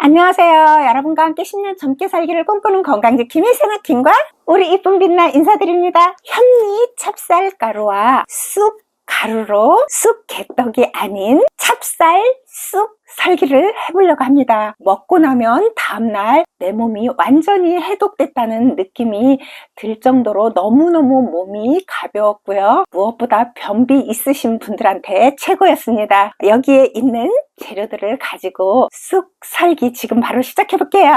안녕하세요. 여러분과 함께 10년 젊게 살기를 꿈꾸는 건강지킴이 세나킴과 우리 이쁜 빛나 인사드립니다. 현미 찹쌀가루와 쑥 가루로 쑥 개떡이 아닌 찹쌀 쑥 설기를 해보려고 합니다. 먹고 나면 다음날 내 몸이 완전히 해독됐다는 느낌이 들 정도로 너무너무 몸이 가벼웠고요. 무엇보다 변비 있으신 분들한테 최고였습니다. 여기에 있는 재료들을 가지고 쑥 설기 지금 바로 시작해 볼게요.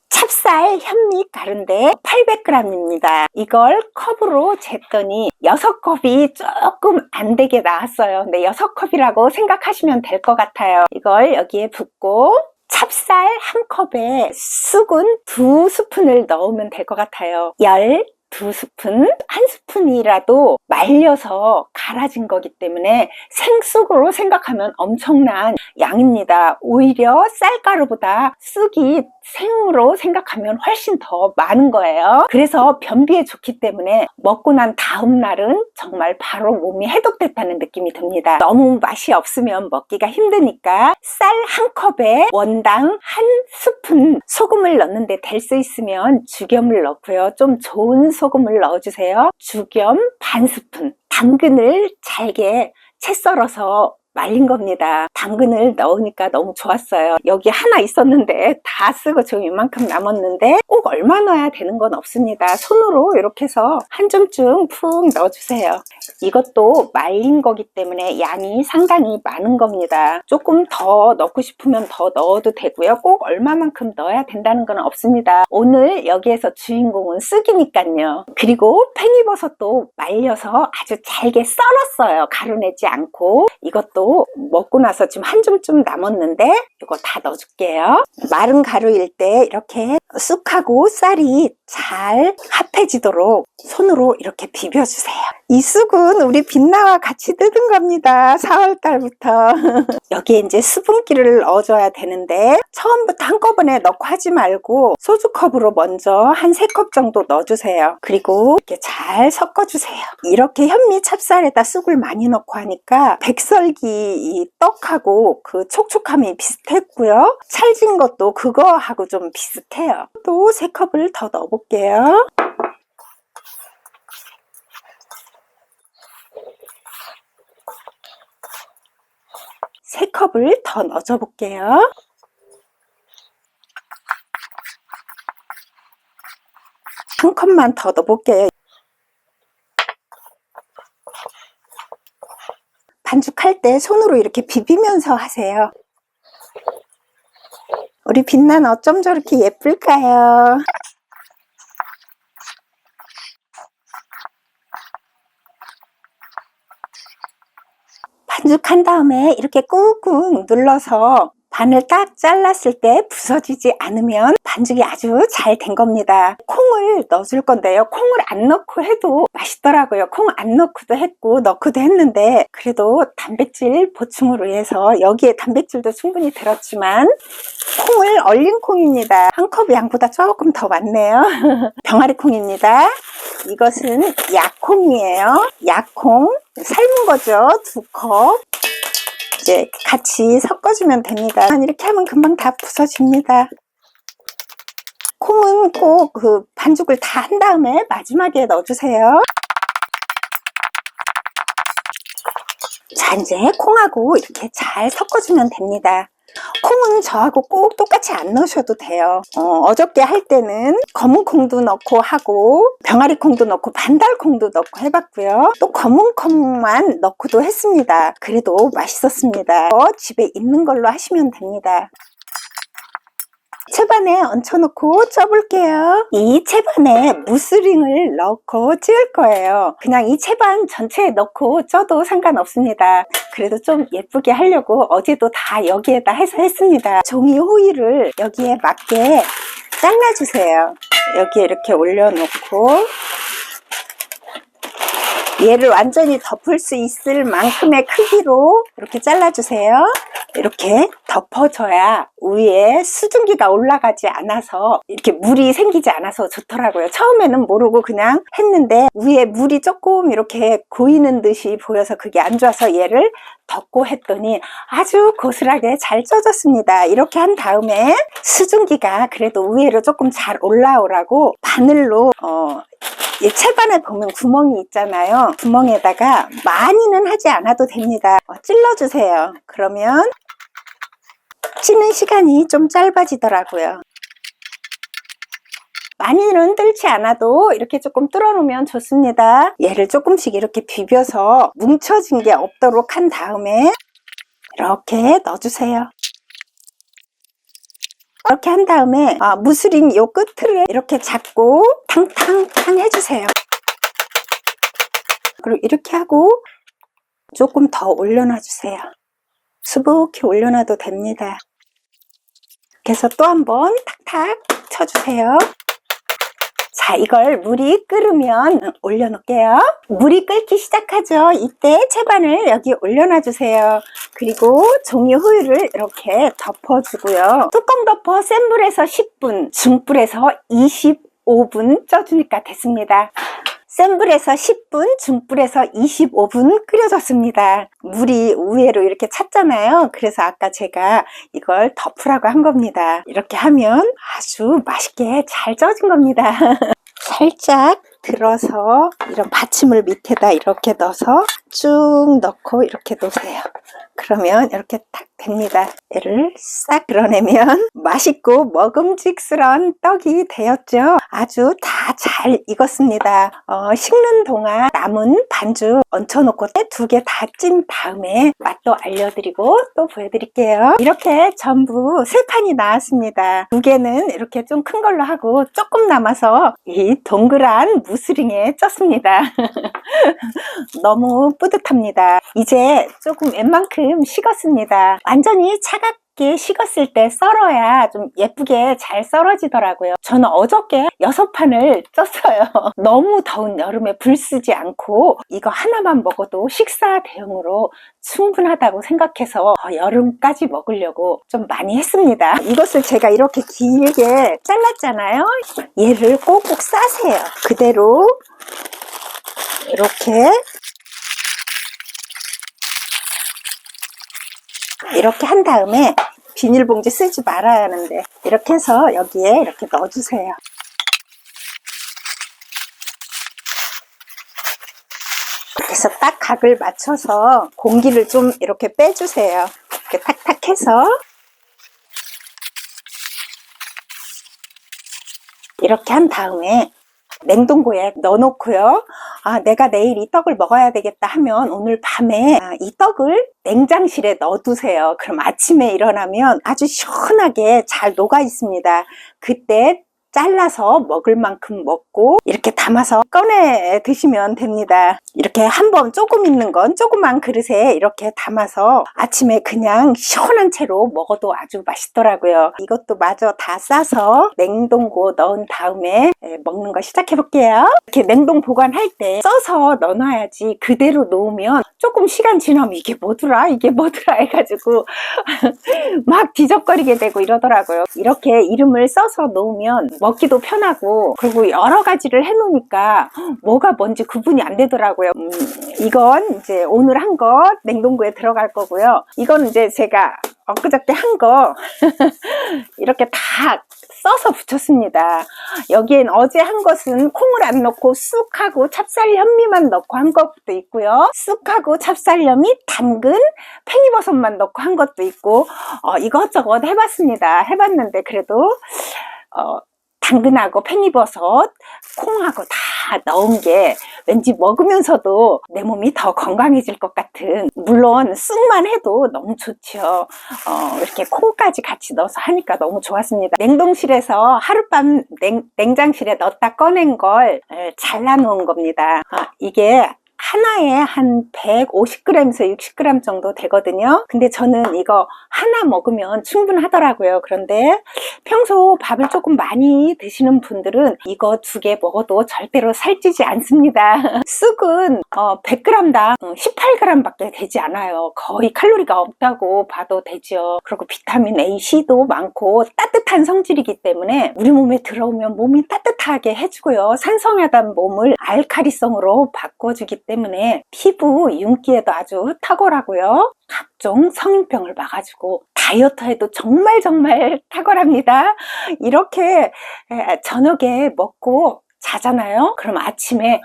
찹쌀 현미 가루인데 800g입니다. 이걸 컵으로 쟀더니 6컵이 조금 안 되게 나왔어요. 근데 6컵이라고 생각하시면 될 것 같아요. 이걸 여기에 붓고 찹쌀 한 컵에 쑥은 2스푼을 넣으면 될 것 같아요. 12스푼, 한 스푼이라도 말려서 갈아진 거기 때문에 생쑥으로 생각하면 엄청난 양입니다. 오히려 쌀가루보다 쑥이 생으로 생각하면 훨씬 더 많은 거예요. 그래서 변비에 좋기 때문에 먹고 난 다음 날은 정말 바로 몸이 해독됐다는 느낌이 듭니다. 너무 맛이 없으면 먹기가 힘드니까 쌀 한 컵에 원당 한 스푼 소금을 넣는데 될 수 있으면 죽염을 넣고요. 좀 좋은 소금을 넣어주세요. 죽염 반 스푼, 당근을 잘게 채 썰어서 말린 겁니다. 당근을 넣으니까 너무 좋았어요. 여기 하나 있었는데 다 쓰고 지금 이만큼 남았는데 꼭 얼마 넣어야 되는 건 없습니다. 손으로 이렇게 해서 한 줌쯤 푹 넣어주세요. 이것도 말린 거기 때문에 양이 상당히 많은 겁니다. 조금 더 넣고 싶으면 더 넣어도 되고요. 꼭 얼마만큼 넣어야 된다는 건 없습니다. 오늘 여기에서 주인공은 쑥이니까요. 그리고 팽이버섯도 말려서 아주 잘게 썰었어요. 가루 내지 않고. 이것도 먹고 나서 지금 한 줌쯤 남았는데 이거 다 넣어줄게요. 마른 가루일 때 이렇게 쑥하고 쌀이 잘 합해지도록 손으로 이렇게 비벼주세요. 이 쑥은 우리 빛나와 같이 뜯은 겁니다. 4월달부터. 여기에 이제 수분기를 넣어줘야 되는데 처음부터 한꺼번에 넣고 하지 말고 소주컵으로 먼저 한 3컵 정도 넣어주세요. 그리고 이렇게 잘 섞어주세요. 이렇게 현미 찹쌀에다 쑥을 많이 넣고 하니까 백설기 이 떡하고 그 촉촉함이 비슷했고요. 찰진 것도 그거하고 좀 비슷해요. 또 3컵을 더 넣어볼게요. 세 컵을 더 넣어줘 볼게요. 한 컵만 더 넣어볼게요. 반죽할 때 손으로 이렇게 비비면서 하세요. 우리 빛나는 어쩜 저렇게 예쁠까요? 반죽한 다음에 이렇게 꾹꾹 눌러서 반을 딱 잘랐을 때 부서지지 않으면 반죽이 아주 잘 된 겁니다. 콩을 넣어줄 건데요. 콩을 안 넣고 해도 맛있더라고요. 콩 안 넣고도 했고 넣고도 했는데 그래도 단백질 보충을 위해서 여기에 단백질도 충분히 들었지만 콩을 얼린 콩입니다. 한 컵 양보다 조금 더 많네요. 병아리 콩입니다. 이것은 약콩이에요. 약콩 삶은 거죠. 2컵. 이제 같이 섞어주면 됩니다. 이렇게 하면 금방 다 부서집니다. 콩은 꼭 그 반죽을 다 한 다음에 마지막에 넣어주세요. 자, 이제 콩하고 이렇게 잘 섞어주면 됩니다. 콩은 저하고 꼭 똑같이 안 넣으셔도 돼요. 어저께 할 때는 검은 콩도 넣고 하고 병아리 콩도 넣고 반달 콩도 넣고 해봤고요. 또 검은 콩만 넣고도 했습니다. 그래도 맛있었습니다. 집에 있는 걸로 하시면 됩니다. 채반에 얹혀놓고 쪄볼게요. 이 채반에 무스링을 넣고 찌을 거예요. 그냥 이 채반 전체에 넣고 쪄도 상관없습니다. 그래도 좀 예쁘게 하려고 어제도 다 여기에다 해서 했습니다. 종이 호일을 여기에 맞게 잘라주세요. 여기에 이렇게 올려놓고 얘를 완전히 덮을 수 있을 만큼의 크기로 이렇게 잘라주세요. 이렇게 덮어줘야 위에 수증기가 올라가지 않아서 이렇게 물이 생기지 않아서 좋더라고요. 처음에는 모르고 그냥 했는데 위에 물이 조금 이렇게 고이는 듯이 보여서 그게 안 좋아서 얘를 덮고 했더니 아주 고슬하게 잘 쪄졌습니다. 이렇게 한 다음에 수증기가 그래도 위에로 조금 잘 올라오라고 바늘로 이 채반에 보면 구멍이 있잖아요. 구멍에다가 많이는 하지 않아도 됩니다. 찔러주세요. 그러면 찌는 시간이 좀 짧아지더라고요. 많이는 뜰지 않아도 이렇게 조금 뚫어 놓으면 좋습니다. 얘를 조금씩 이렇게 비벼서 뭉쳐진 게 없도록 한 다음에 이렇게 넣어주세요. 이렇게 한 다음에 무스링 요 끝을 이렇게 잡고 탕탕탕 해주세요. 그리고 이렇게 하고 조금 더 올려놔 주세요. 수북히 올려놔도 됩니다. 그래서 또 한번 탁탁 쳐주세요. 자, 이걸 물이 끓으면 올려놓을게요. 물이 끓기 시작하죠. 이때 채반을 여기 올려놔 주세요. 그리고 종이 호일을 이렇게 덮어주고요. 뚜껑 덮어 센 불에서 10분, 중불에서 25분 쪄주니까 됐습니다. 센 불에서 10분, 중불에서 25분 끓여줬습니다. 물이 우회로 이렇게 찼잖아요. 그래서 아까 제가 이걸 덮으라고 한 겁니다. 이렇게 하면 아주 맛있게 잘 쪄진 겁니다. 살짝 들어서 이런 받침을 밑에다 이렇게 넣어서 쭉 넣고 이렇게 놓으세요. 그러면 이렇게 딱 됩니다. 얘를 싹 드러내면 맛있고 먹음직스러운 떡이 되었죠. 아주 다 잘 익었습니다. 식는 동안 남은 반죽 얹혀놓고 2개 다 찐 다음에 맛도 알려드리고 또 보여드릴게요. 이렇게 전부 3판이 나왔습니다. 2개는 이렇게 좀 큰 걸로 하고 조금 남아서 이 동그란 무스링에 쪘습니다. 너무 뿌듯합니다. 이제 조금 웬만큼 식었습니다. 완전히 차갑게 식었을 때 썰어야 좀 예쁘게 잘 썰어지더라고요. 저는 어저께 6판을 쪘어요. 너무 더운 여름에 불 쓰지 않고 이거 하나만 먹어도 식사 대용으로 충분하다고 생각해서 여름까지 먹으려고 좀 많이 했습니다. 이것을 제가 이렇게 길게 잘랐잖아요. 얘를 꼭꼭 싸세요. 그대로 이렇게 한 다음에 비닐봉지 쓰지 말아야 하는데 이렇게 해서 여기에 이렇게 넣어주세요. 그래서 딱 각을 맞춰서 공기를 좀 이렇게 빼주세요. 이렇게 탁탁 해서 이렇게 한 다음에 냉동고에 넣어놓고요. 내가 내일 이 떡을 먹어야 되겠다 하면 오늘 밤에 이 떡을 냉장실에 넣어두세요. 그럼 아침에 일어나면 아주 시원하게 잘 녹아 있습니다. 그때 잘라서 먹을 만큼 먹고 이렇게 담아서 꺼내 드시면 됩니다. 이렇게 한번 조금 있는 건 조그만 그릇에 이렇게 담아서 아침에 그냥 시원한 채로 먹어도 아주 맛있더라고요. 이것도 마저 다 싸서 냉동고 넣은 다음에 먹는 거 시작해 볼게요. 이렇게 냉동 보관할 때 써서 넣어놔야지 그대로 놓으면 조금 시간 지나면 이게 뭐더라 해가지고 막 뒤적거리게 되고 이러더라고요. 이렇게 이름을 써서 놓으면 먹기도 편하고 그리고 여러 가지를 해놓으니까 뭐가 뭔지 구분이 안 되더라고요. 이건 이제 오늘 한 거 냉동고에 들어갈 거고요. 이건 이제 제가 엊그저께 한 거 이렇게 다 써서 붙였습니다. 여기엔 어제 한 것은 콩을 안 넣고 쑥하고 찹쌀 현미만 넣고 한 것도 있고요. 쑥하고 찹쌀 현미, 당근, 팽이버섯만 넣고 한 것도 있고 이것저것 해봤습니다. 해봤는데 그래도 당근하고 팽이버섯, 콩하고 다 넣은 게 왠지 먹으면서도 내 몸이 더 건강해질 것 같은, 물론 쑥만 해도 너무 좋죠. 이렇게 콩까지 같이 넣어서 하니까 너무 좋았습니다. 냉동실에서 하룻밤 냉장실에 넣었다 꺼낸 걸 잘라 놓은 겁니다. 이게 하나에 한 150g에서 60g 정도 되거든요. 근데 저는 이거 하나 먹으면 충분하더라고요. 그런데 평소 밥을 조금 많이 드시는 분들은 이거 2개 먹어도 절대로 살찌지 않습니다. 쑥은 100g당 18g 밖에 되지 않아요. 거의 칼로리가 없다고 봐도 되죠. 그리고 비타민 A, C도 많고 따뜻한 성질이기 때문에 우리 몸에 들어오면 몸이 따뜻하게 해주고요. 산성하던 몸을 알칼리성으로 바꿔주기 때문에 피부, 윤기에도 아주 탁월하고요. 각종 성인병을 막아주고 다이어트에도 정말 탁월합니다. 이렇게 저녁에 먹고 자잖아요. 그럼 아침에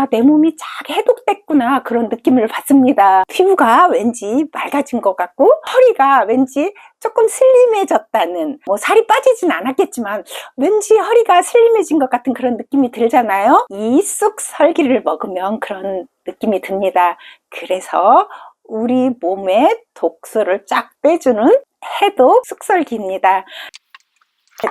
내 몸이 쫙 해독됐구나 그런 느낌을 받습니다. 피부가 왠지 맑아진 것 같고 허리가 왠지 조금 슬림해졌다는, 살이 빠지진 않았겠지만 왠지 허리가 슬림해진 것 같은 그런 느낌이 들잖아요. 이 쑥설기를 먹으면 그런 느낌이 듭니다. 그래서 우리 몸에 독소를 쫙 빼주는 해독 쑥설기입니다.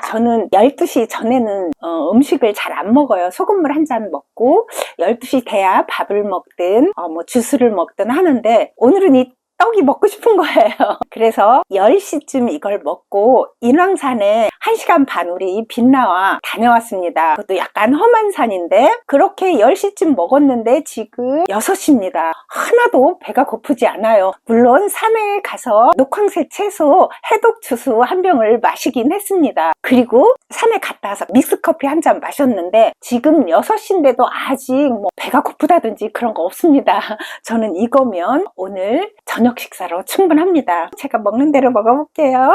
저는 12시 전에는 음식을 잘 안 먹어요. 소금물 한 잔 먹고 12시 돼야 밥을 먹든 주스를 먹든 하는데 오늘은 이 떡이 먹고 싶은 거예요. 그래서 10시쯤 이걸 먹고 인왕산에 1시간 반 우리 빛나와 다녀왔습니다. 그것도 약간 험한 산인데 그렇게 10시쯤 먹었는데 지금 6시입니다. 하나도 배가 고프지 않아요. 물론 산에 가서 녹황색 채소 해독 주스 한 병을 마시긴 했습니다. 그리고 산에 갔다 와서 믹스커피 한 잔 마셨는데 지금 6시인데도 아직 배가 고프다든지 그런 거 없습니다. 저는 이거면 오늘 저녁 식사로 충분합니다. 제가 먹는 대로 먹어볼게요.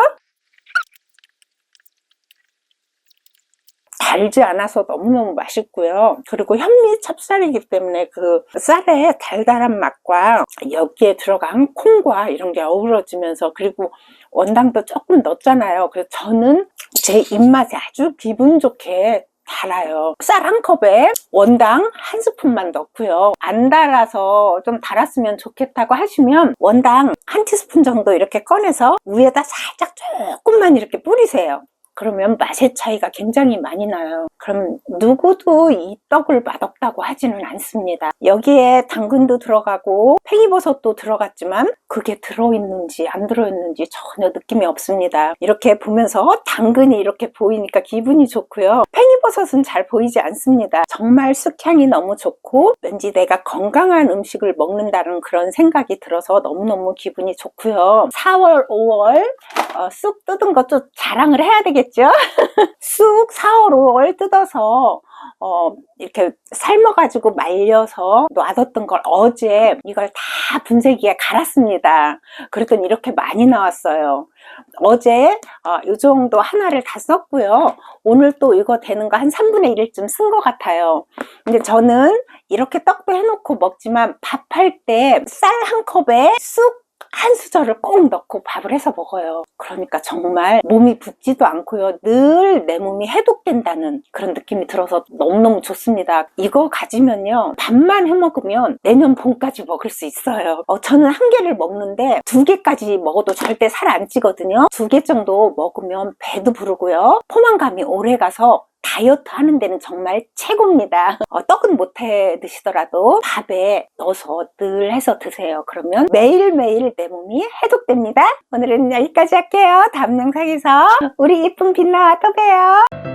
달지 않아서 너무너무 맛있고요. 그리고 현미 찹쌀이기 때문에 그 쌀의 달달한 맛과 여기에 들어간 콩과 이런 게 어우러지면서, 그리고 원당도 조금 넣었잖아요. 그래서 저는 제 입맛에 아주 기분 좋게 달아요. 쌀 한 컵에 원당 한 스푼만 넣고요. 안 달아서 좀 달았으면 좋겠다고 하시면 원당 한 티스푼 정도 이렇게 꺼내서 위에다 살짝 조금만 이렇게 뿌리세요. 그러면 맛의 차이가 굉장히 많이 나요. 그럼 누구도 이 떡을 맛없다고 하지는 않습니다. 여기에 당근도 들어가고 팽이버섯도 들어갔지만 그게 들어있는지 안 들어있는지 전혀 느낌이 없습니다. 이렇게 보면서 당근이 이렇게 보이니까 기분이 좋고요. 팽이버섯은 잘 보이지 않습니다. 정말 쑥향이 너무 좋고 왠지 내가 건강한 음식을 먹는다는 그런 생각이 들어서 너무너무 기분이 좋고요. 4월, 5월 쑥 뜯은 것도 자랑을 해야 되겠죠? 쑥 4월, 5월 뜯어서 이렇게 삶아가지고 말려서 놔뒀던 걸 어제 이걸 다 분쇄기에 갈았습니다. 그랬더니 이렇게 많이 나왔어요. 어제 이 정도 하나를 다 썼고요. 오늘 또 이거 되는 거 한 3분의 1쯤 쓴 것 같아요. 근데 저는 이렇게 떡도 해놓고 먹지만 밥할 때 쌀 한 컵에 쑥 한 수저를 꼭 넣고 밥을 해서 먹어요. 그러니까 정말 몸이 붓지도 않고요. 늘 내 몸이 해독된다는 그런 느낌이 들어서 너무너무 좋습니다. 이거 가지면요, 밥만 해 먹으면 내년 봄까지 먹을 수 있어요. 저는 한 개를 먹는데 2개까지 먹어도 절대 살 안 찌거든요. 2개 정도 먹으면 배도 부르고요. 포만감이 오래 가서 다이어트 하는 데는 정말 최고입니다. 떡은 못해 드시더라도 밥에 넣어서 늘 해서 드세요. 그러면 매일매일 내 몸이 해독됩니다. 오늘은 여기까지 할게요. 다음 영상에서 우리 이쁜 빛나와 또 봬요.